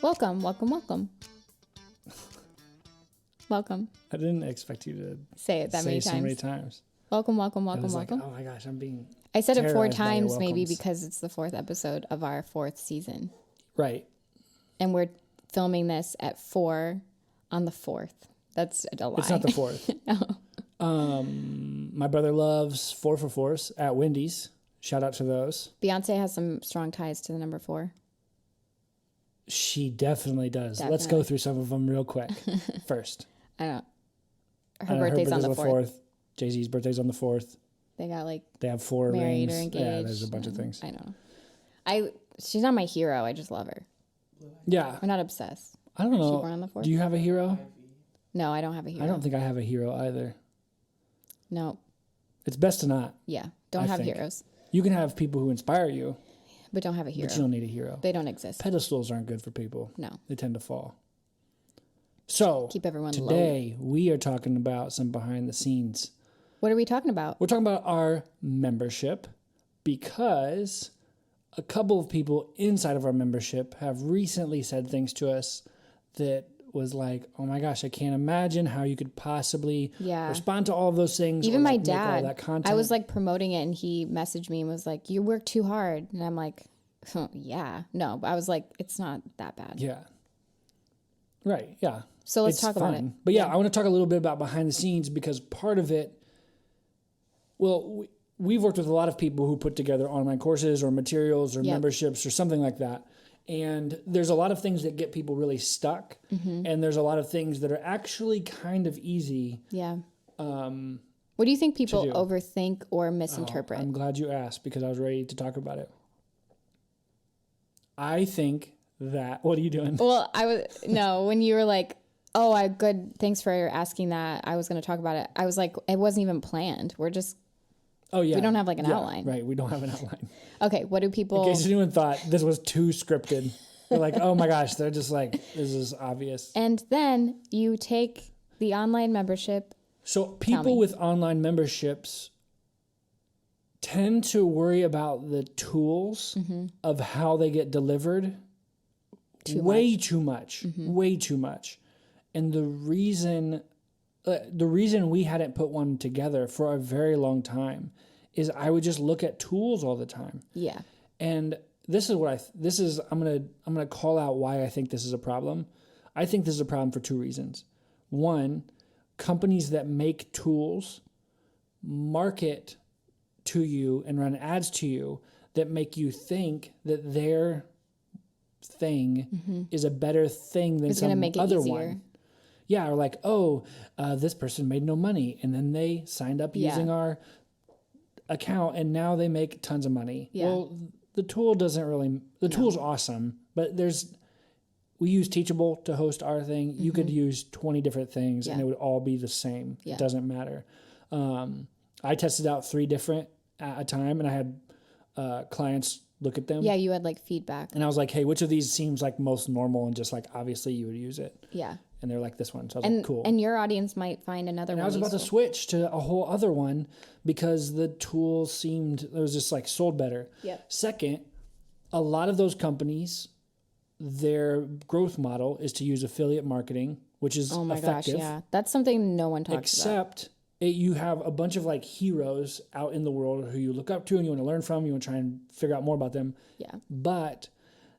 Welcome, welcome, welcome. Welcome. I didn't expect you to Say it that say many so times. many times. Welcome, welcome, I welcome, was like, welcome. oh my gosh, I'm being I said it 4 terrorized by your times maybe welcomes. because it's the 4th episode of our 4th season. right. And we're filming this at 4 on the 4th. That's a lie. It's not the 4th. No. My brother loves 4 for 4s at Wendy's. Shout out to those. Beyonce has some strong ties to the number 4. She definitely does. Let's go Definitely. through some of them real quick. First, I don't. I Her know birthday's on the 4th. Jay-Z's birthday's on the 4th. They got like They have 4 married rings. or engaged. Yeah, there's a bunch of and things. I know. She's not my hero. I just love her. Yeah. We're not obsessed. I don't She know. born on the 4th? Do you have a hero? No, I don't have a hero. I don't think I have a hero either. No. It's best to not. Yeah. Don't I have think. heroes. You can have people who inspire you, But don't have a hero. but you don't need a hero. They don't exist. Pedestals aren't good for people. No. They tend to fall. So, Keep everyone low. today we are talking about some behind the scenes. What are we talking about? We're talking about our membership because a couple of people inside of our membership have recently said things to us that was like, oh my gosh, I can't imagine how you could possibly Yeah. respond to all of those things. Even or, my like, make all dad, that content. I was like promoting it and he messaged me and was like, you work too hard. And I'm like, oh, yeah. No, but I was like, it's not that bad. yeah. Right, yeah. So let's It's talk about it. fun. But yeah, I want to talk a little bit about behind the scenes because part of it, well, we've worked with a lot of people who put together online courses or materials or Yep. memberships or something like that. And there's a lot of things that get people really stuck. Mm-hmm. And there's a lot of things that are actually kind of easy. Yeah. What do you think people do. overthink or misinterpret? I'm glad you asked because I was ready to talk about it. I think that, what are you doing? Well, when you were like, oh, good. Thanks for asking that. I was going to talk about it. I was like, it wasn't even planned. We're just, Oh, yeah. we don't have like an Yeah, outline. Right, we don't have an outline. Okay. What do people, In case anyone thought this was too scripted. They're like, oh my gosh, they're just like, this is obvious. and then you take the online membership. So me. people with online memberships tend to worry about the tools of how they get delivered way too much, way too much. And the reason we hadn't put one together for a very long time is I would just look at tools all the time. Yeah. And this is what I'm gonna call out why I think this is a problem. I think this is a problem for 2 reasons. One, companies that make tools market to you and run ads to you that make you think that their thing is a better thing than It's going to some make it other easier. one. Yeah, or like, this person made no money, and then they signed up Yeah. using our account, and now they make tons of money. Yeah. Well, the tool doesn't really. The tool's awesome, but we use Teachable to host our thing. You could use 20 different things, and Yeah. it would all be the same. Yeah. It doesn't matter. I tested out 3 different at a time, and I had clients look at them. Yeah. You had like feedback. And I was like, hey, which of these seems like most normal and just like obviously you would use it? Yeah. And they're like this one. So I was And like, cool. and your audience might find another And one. I was about to useful. switch to a whole other one because the tool it was just like sold better. Yep. Second, a lot of those companies, their growth model is to use affiliate marketing, which is Oh my effective. gosh, yeah. That's something no one talks about. Except you have a bunch of like heroes out in the world who you look up to and you want to learn from, you want to try and figure out more about them. Yeah. But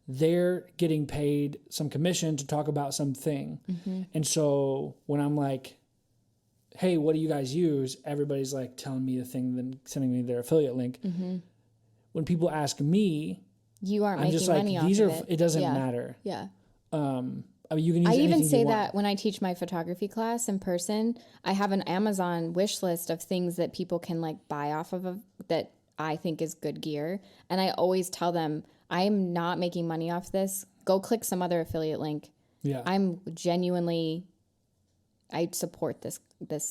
they're getting paid some commission to talk about something. Mm-hmm. And so when I'm like, hey, what do you guys use? Everybody's like telling me the thing, then sending me their affiliate link. Mm-hmm. When people ask me, You aren't I'm making just like, money off these of are, it. it doesn't Yeah. matter. Yeah. I mean, you can use I even anything say you want. that when I teach my photography class in person, I have an Amazon wish list of things that people can like buy off of that I think is good gear. And I always tell them, I'm not making money off this. Go click some other affiliate link. Yeah. I'm genuinely, I support this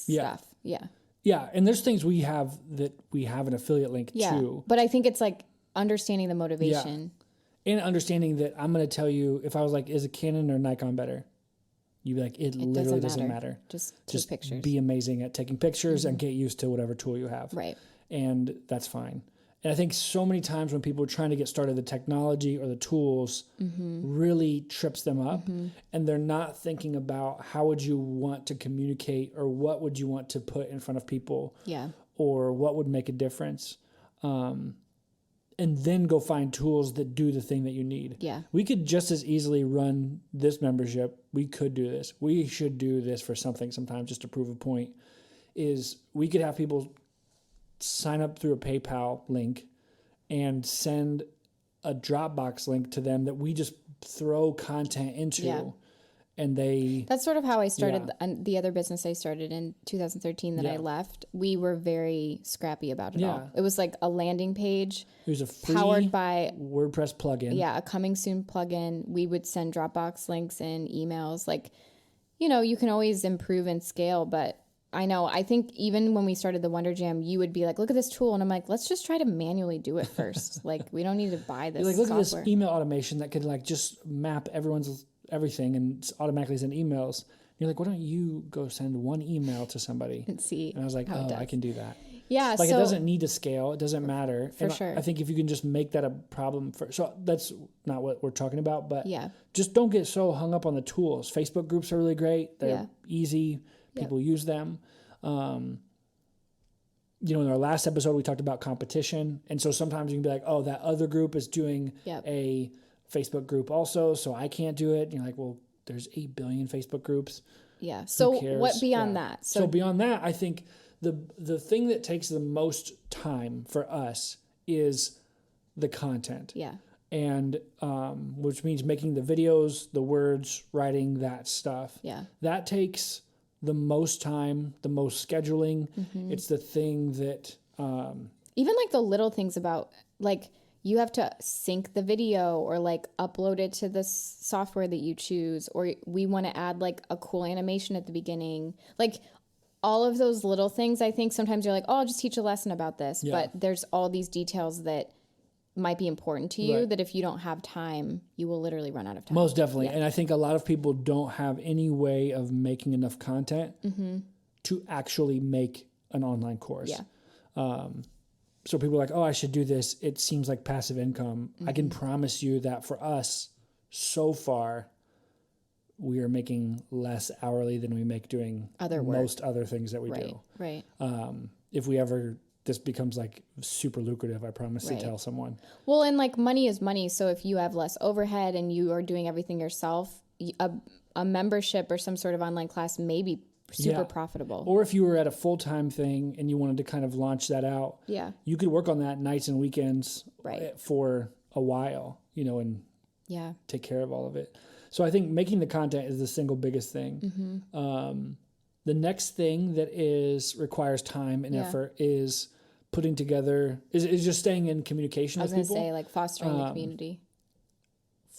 Yeah. stuff. Yeah. Yeah. And there's things we have an affiliate link Yeah. to. But I think it's like understanding the motivation. And understanding that I'm going to tell you, if I was like, is a Canon or Nikon better? You'd be like, it literally doesn't matter. Just take pictures. Be amazing at taking pictures and get used to whatever tool you have. Right. And that's fine. And I think so many times when people are trying to get started, the technology or the tools really trips them up, and they're not thinking about how would you want to communicate or what would you want to put in front of people Yeah. or what would make a difference. And then go find tools that do the thing that you need. Yeah. We could just as easily run this membership. We could do this. We should do this for something sometimes just to prove a point. Is we could have people sign up through a PayPal link and send a Dropbox link to them that we just throw content into. Yeah. And That's sort of how I started the other business I started in 2013 that I left. We were very scrappy about it all. It was like a landing page. It was a free powered by WordPress plugin. Yeah, a coming soon plugin. We would send Dropbox links and emails. Like, you know, you can always improve and scale, but I think even when we started the Wonder Jam, you would be like, look at this tool. And I'm like, let's just try to manually do it first. Like, we don't need to buy this You're like, look software. at this email automation that could like just map everything and automatically send emails. You're like, why don't you go send one email to somebody and see? And I was like, oh, I can do that. Yeah. Like, it doesn't need to scale. It doesn't matter. For sure. I think if you can just make that a problem so that's not what we're talking about, but yeah, just don't get so hung up on the tools. Facebook groups are really great. They're easy. People use them. You know, in our last episode, we talked about competition. And so sometimes you can be like, oh, that other group is doing a Facebook group also, so I can't do it. And you're like, well, there's 8 billion Facebook groups. Yeah. So what beyond that? So beyond that, I think the thing that takes the most time for us is the content. Yeah. And which means making the videos, the words, writing that stuff. Yeah. That takes the most time, the most scheduling. It's the thing that even like the little things about like you have to sync the video or like upload it to the software that you choose, or we want to add like a cool animation at the beginning. Like all of those little things, I think sometimes you're like, oh, I'll just teach a lesson about this. Yeah. But there's all these details that might be important to you that if you don't have time, you will literally run out of time. Most definitely. And I think a lot of people don't have any way of making enough content to actually make an online course. Yeah. So people are like, oh, I should do this. It seems like passive income. I can promise you that for us, so far, we are making less hourly than we make doing most other things that we do. Right. If we ever, this becomes like super lucrative, I promise to tell someone. Well, and like money is money. So if you have less overhead and you are doing everything yourself, a membership or some sort of online class may be super profitable. Or if you were at a full-time thing and you wanted to kind of launch that out, you could work on that nights and weekends for a while, you know, and take care of all of it. So I think making the content is the single biggest thing. The next thing that requires time and effort is putting together, is just staying in communication with people. I was going to say, like, fostering the community.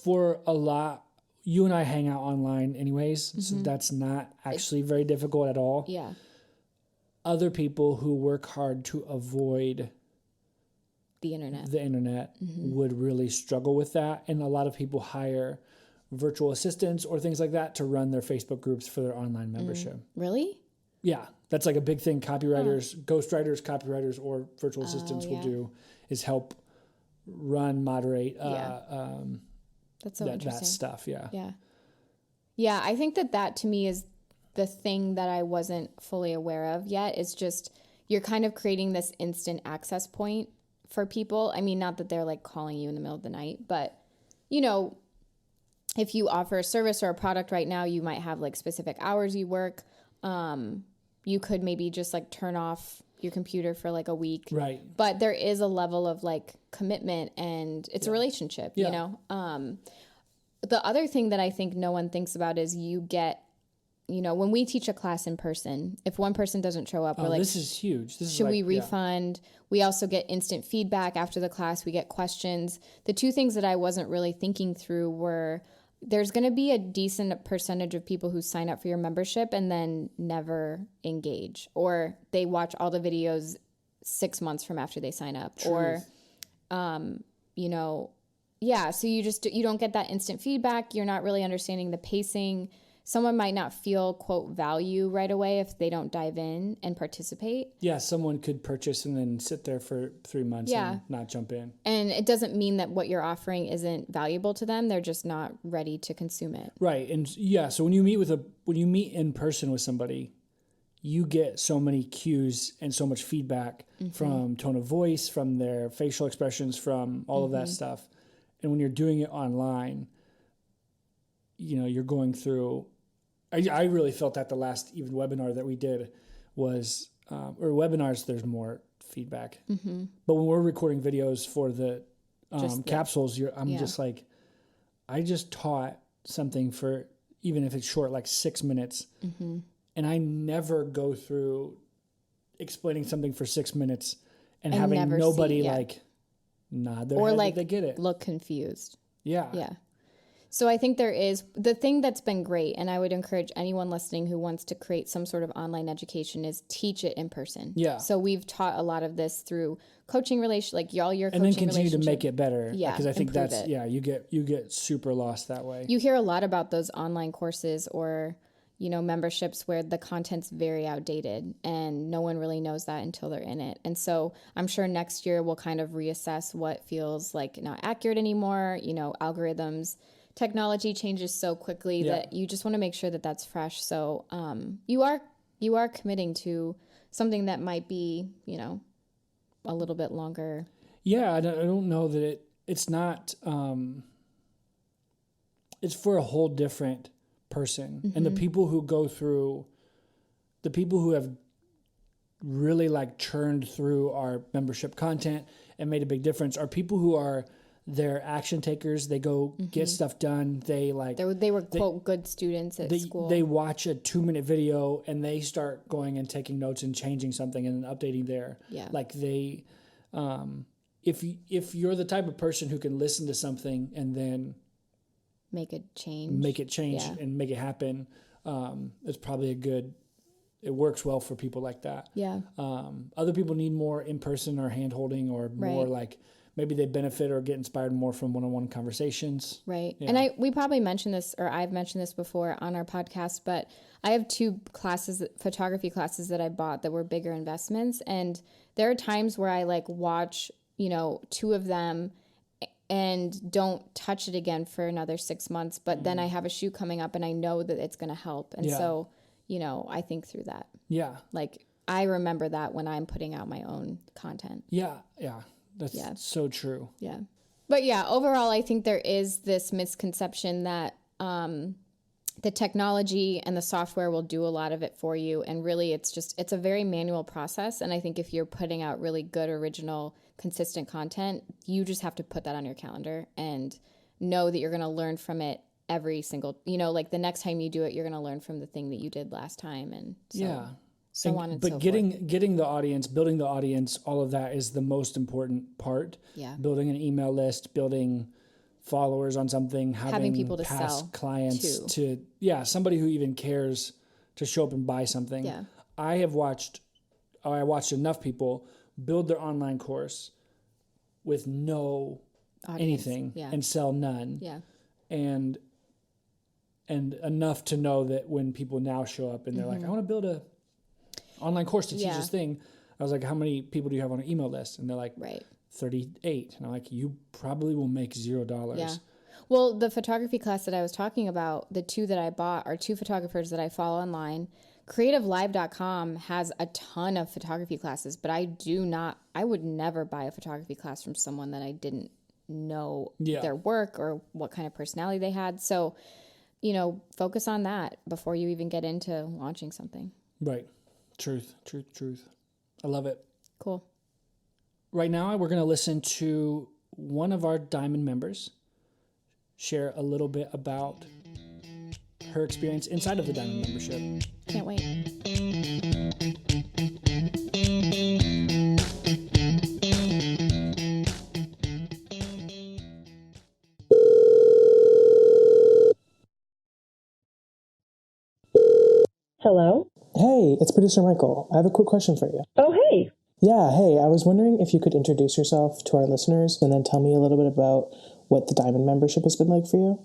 For a lot, you and I hang out online anyways, so that's not actually very difficult at all. Yeah. Other people who work hard to avoid the internet would really struggle with that. And a lot of people hire virtual assistants or things like that to run their Facebook groups for their online membership. Really? Yeah. That's like a big thing copywriters, ghostwriters, copywriters, or virtual assistants will do, is help run, moderate that's so interesting. That stuff. Yeah. Yeah. Yeah. I think that to me is the thing that I wasn't fully aware of yet. Is just you're kind of creating this instant access point for people. I mean, not that they're like calling you in the middle of the night, but you know, if you offer a service or a product right now, you might have like specific hours you work. You could maybe just like turn off your computer for like a week. Right. But there is a level of like commitment and it's a relationship, you know? The other thing that I think no one thinks about is you get, you know, when we teach a class in person, if one person doesn't show up, we're like, this is huge. Should we refund? We also get instant feedback after the class. We get questions. The two things that I wasn't really thinking through were there's going to be a decent percentage of people who sign up for your membership and then never engage, or they watch all the videos 6 months from after they sign up. Truth. Or, you know, so you don't get that instant feedback. You're not really understanding the pacing. someone might not feel, quote, value right away if they don't dive in and participate. Yeah, someone could purchase and then sit there for 3 months and not jump in. And it doesn't mean that what you're offering isn't valuable to them. They're just not ready to consume it. Right. And yeah, so when you meet in person with somebody, you get so many cues and so much feedback from tone of voice, from their facial expressions, from all of that stuff. And when you're doing it online, you're going through, I really felt that the last even webinar that we did was, or webinars, there's more feedback. But when we're recording videos for the capsules, I'm just like, I just taught something for, even if it's short, like 6 minutes. And I never go through explaining something for 6 minutes and having nobody nod their head that they get it. Look confused. Yeah. So I think there is the thing that's been great, and I would encourage anyone listening who wants to create some sort of online education is teach it in person. Yeah. So we've taught a lot of this through coaching relation, like your coaching and then continue to make it better. Yeah, because I think that's you get super lost that way. You hear a lot about those online courses or memberships where the content's very outdated and no one really knows that until they're in it. And so I'm sure next year we'll kind of reassess what feels like not accurate anymore. Algorithms, technology changes so quickly that you just want to make sure that that's fresh. So you are committing to something that might be, a little bit longer. Yeah, I don't know that it's not, it's for a whole different person. And the people who have really churned through our membership content and made a big difference are people who are they're action takers. They go get stuff done. They were quote good students at school. They watch a 2-minute video and they start going and taking notes and changing something and updating there. Yeah. If you're the type of person who can listen to something and then make it change and make it happen, it's probably it works well for people like that. Yeah. Other people need more in-person or hand-holding or more maybe they benefit or get inspired more from one-on-one conversations. Right. Yeah. And we probably mentioned this, or I've mentioned this before on our podcast, but I have 2 photography classes that I bought that were bigger investments. And there are times where I watch, 2 of them and don't touch it again for another 6 months. But then I have a shoot coming up and I know that it's going to help. And so, I think through that. Yeah. I remember that when I'm putting out my own content. Yeah. Yeah. That's so true. Yeah. But overall, I think there is this misconception that the technology and the software will do a lot of it for you. And really, it's a very manual process. And I think if you're putting out really good, original, consistent content, you just have to put that on your calendar and know that you're going to learn from it every single, the next time you do it, you're going to learn from the thing that you did last time. And so on and so forth. But getting the audience, building the audience, all of that is the most important part. Yeah. Building an email list, building followers on something, having people to past sell clients somebody who even cares to show up and buy something. Yeah. I watched enough people build their online course with no audience. Anything and sell none. Yeah. And enough to know that when people now show up and they're like, I want to build a online course to teach this thing. I was like, how many people do you have on an email list? And they're like, 38. And I'm like, you probably will make $0. Yeah. Well, the photography class that I was talking about, the 2 that I bought are 2 photographers that I follow online. CreativeLive.com has a ton of photography classes, but I would never buy a photography class from someone that I didn't know their work or what kind of personality they had. So, focus on that before you even get into launching something. Right. Truth. I love it. Cool. Right now, we're going to listen to one of our Diamond members share a little bit about her experience inside of the Diamond membership. Can't wait. Hello? Hey, it's producer Michael. I have a quick question for you. Oh, hey. Yeah, hey, I was wondering if you could introduce yourself to our listeners and then tell me a little bit about what the Diamond membership has been like for you.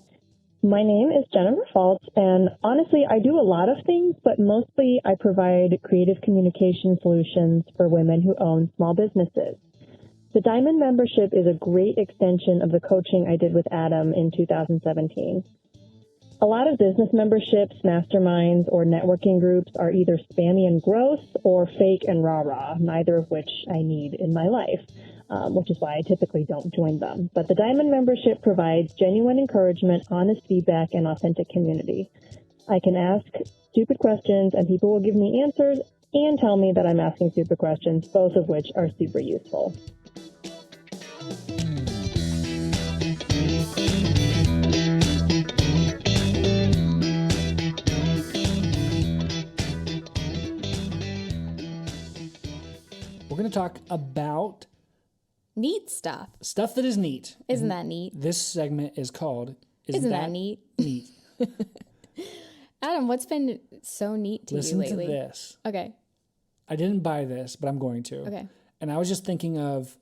My name is Jennifer Faltz, and honestly, I do a lot of things, but mostly I provide creative communication solutions for women who own small businesses. The Diamond membership is a great extension of the coaching I did with Adam in 2017. A lot of business memberships, masterminds, or networking groups are either spammy and gross or fake and rah-rah, neither of which I need in my life, which is why I typically don't join them. But the Diamond membership provides genuine encouragement, honest feedback, and authentic community. I can ask stupid questions, and people will give me answers and tell me that I'm asking stupid questions, both of which are super useful. We're going to talk about Neat stuff. stuff that is neat. Isn't that neat? This segment is called Isn't that neat? Neat. Adam, what's been so neat to Listen you lately? to this. Okay. I didn't buy this, but I'm going to. Okay. And I was just thinking of,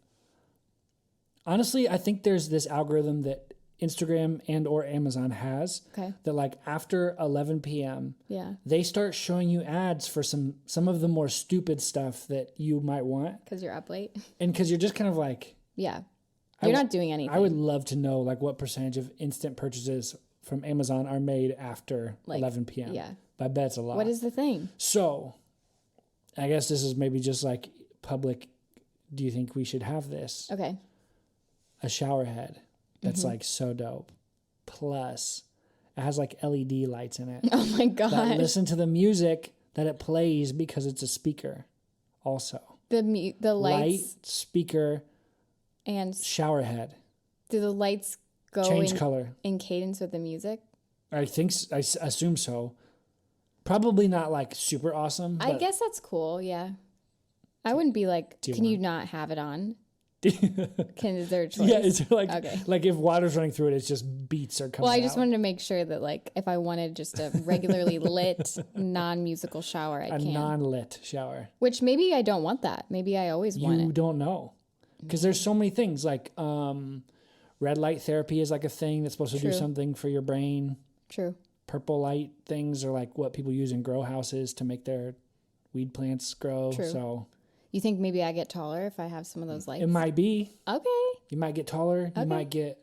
honestly, I think there's this algorithm that Instagram and or Amazon has Okay. that like after 11 p.m. Yeah. they start showing you ads for some of the more stupid stuff that you might want. Because you're up late. And because you're just kind of like, Yeah. You're not doing anything. I would love to know like what percentage of instant purchases from Amazon are made after 11 p.m. Yeah. I bet it's a lot. What is the thing? So I guess this is maybe just like public. Do you think we should have this? Okay. A shower head that's like so dope. Plus, it has like LED lights in it. Oh my That gosh. listen to the music that it plays because it's a speaker. Also, The light, lights speaker, and shower head, do the lights go change color. in cadence with the music? I think I assume so. Probably not like super awesome. I but guess that's cool. Yeah. I wouldn't be like, you can you want- not have it on? Is there a choice? Yeah, it's like Okay. like if water's running through it, it's just beats are coming. Well, I just out. wanted to make sure that like if I wanted just a regularly lit non-musical shower, I a can. non-lit shower. Which maybe I don't want that. Maybe I always want You it. don't know because there's so many things like red light therapy is like a thing that's supposed to do True. something for your brain. True. Purple light things are like what people use in grow houses to make their weed plants grow. True. So You think maybe I get taller if I have some of those lights? it might be. Okay. You might get taller. You might get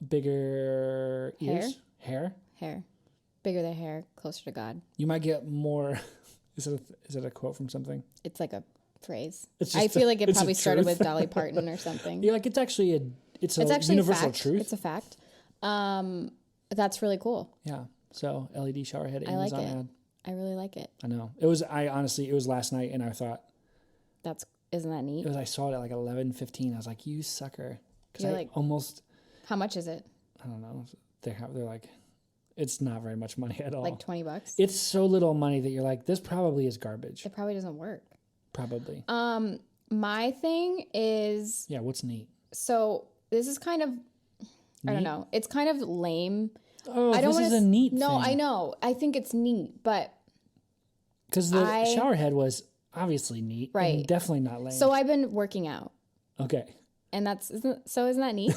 bigger ears, hair. Bigger the hair, closer to God. You might get more. Is it a quote from something? It's like a phrase. It's I just feel like it it's a probably started truth. with Dolly Parton or something. You're like it's actually it's It's universal a fact. truth. It's a fact. That's really cool. Yeah. So LED shower head I like Amazon it. ad. I really like it. I know. It was it was last night and I thought Isn't that neat? I saw it at like 11:15. I was like, you sucker. Because You're I like- almost How much is it? I don't know. They're like it's not very much money at all. Like $20? It's so little money that you're like, this probably is garbage. It probably doesn't work. Probably. My thing is Yeah, what's neat? so this is kind of I don't Neat? know. It's kind of lame. Oh, I don't this want is a neat No, thing. I know. I think it's neat, but Because the shower head was obviously neat. Right. And definitely not lame. so I've been working out. okay. And isn't that neat?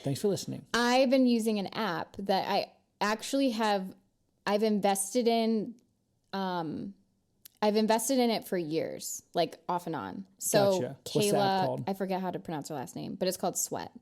Thanks for listening. I've been using an app that I actually I've invested in it for years, like off and on. So Gotcha. What's the app called? Kayla, I forget how to pronounce her last name, but it's called Sweat.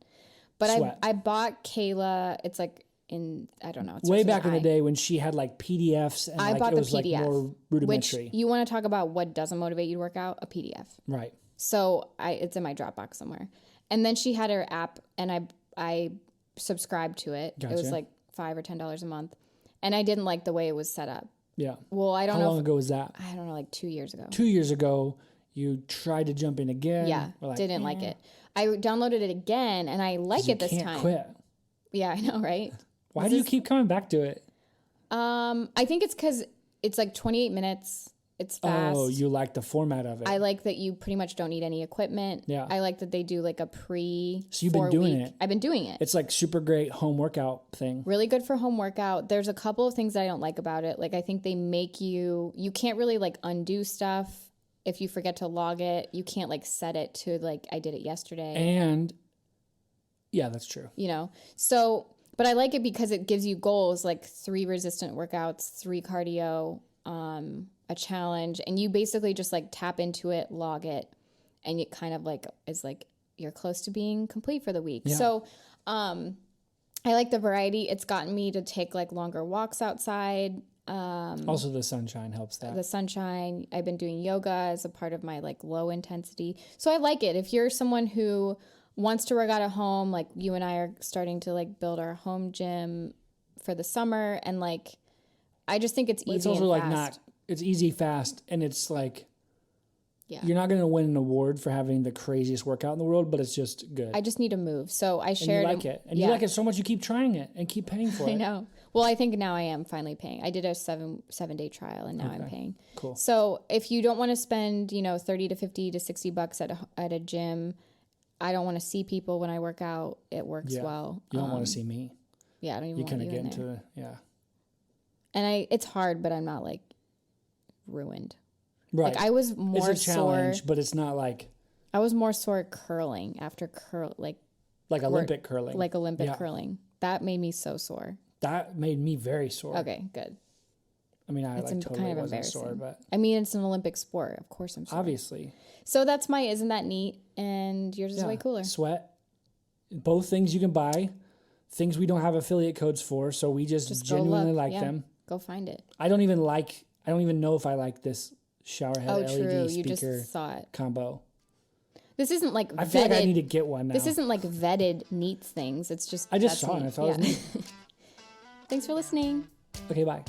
But Sweat. I bought Kayla, it's like I don't know. It's Way starts with back in an the I. day when she had like PDFs and I like bought it the was like PDF, more which rudimentary. you want to talk about what doesn't motivate you to work out? A PDF. Right. So it's in my Dropbox somewhere. And then she had her app, and I subscribed to it. It was Gotcha. like $5 or $10 a month, and I didn't like the way it was set up. Yeah. Well, I don't How know. long ago was that? I don't know, like 2 years ago. 2 years ago, you tried to jump in again. Yeah, We're like, didn't like it. I downloaded it again, and I like You it this can't time. quit. Yeah, I know, right? Why do you keep coming back to it? I think it's because it's like 28 minutes. It's fast. Oh, you like the format of it. I like that you pretty much don't need any equipment. Yeah. I like that they do like a pre. So you've been doing it. I've been doing it. It's like super great home workout thing. Really good for home workout. There's a couple of things that I don't like about it. Like I think they make you can't really like undo stuff if you forget to log it. You can't like set it to like I did it yesterday. And Yeah, that's true. you know? So, but I like it because it gives you goals like 3 resistant workouts, 3 cardio, a challenge, and you basically just like tap into it, log it, and it kind of like is like you're close to being complete for the week. Yeah. So, I like the variety. It's gotten me to take like longer walks outside. Also, the sunshine helps that. The sunshine. I've been doing yoga as a part of my like low intensity. So I like it. If you're someone who wants to work out at home, like you and I are starting to like build our home gym for the summer, and like I just think it's easy. It's also and like fast. it's easy, fast, and it's like Yeah. you're not going to win an award for having the craziest workout in the world, but it's just good. I just need to move. So I and shared. you like it, and yeah. you like it so much you keep trying it and keep paying for it. I know. Well, I think now I am finally paying. I did a 7-day trial, and now I'm paying. Cool. So if you don't want to spend, you know, 30 to 50 to 60 bucks at a gym, I don't want to see people when I work out. It works Yeah. well. You don't want to see me. Yeah, I don't even You want kind of you get in there. into it. Yeah. And it's hard, but I'm not like ruined. Right. Like I was more it's a challenge, sore. but it's not like I was more sore curling after like Olympic curling. like Olympic Yeah. curling. That made me so sore. That made me very sore. Okay, good. I mean, I It's like totally kind of wasn't sore, embarrassing. but I mean, it's an Olympic sport. Of course I'm sore. obviously. So that's my isn't that neat? And yours is way cooler. Sweat. Both things you can buy. Things we don't have affiliate codes for, so we just Just go genuinely look. like Yeah. them. Go find it. I don't even know if I like this showerhead Oh, LED true. You speaker just saw it. combo. This isn't like I feel like I need vetted. to get one now. This isn't like vetted neat things. It's just I just that's saw it. neat. I thought it was neat. Thanks for listening. Okay, bye.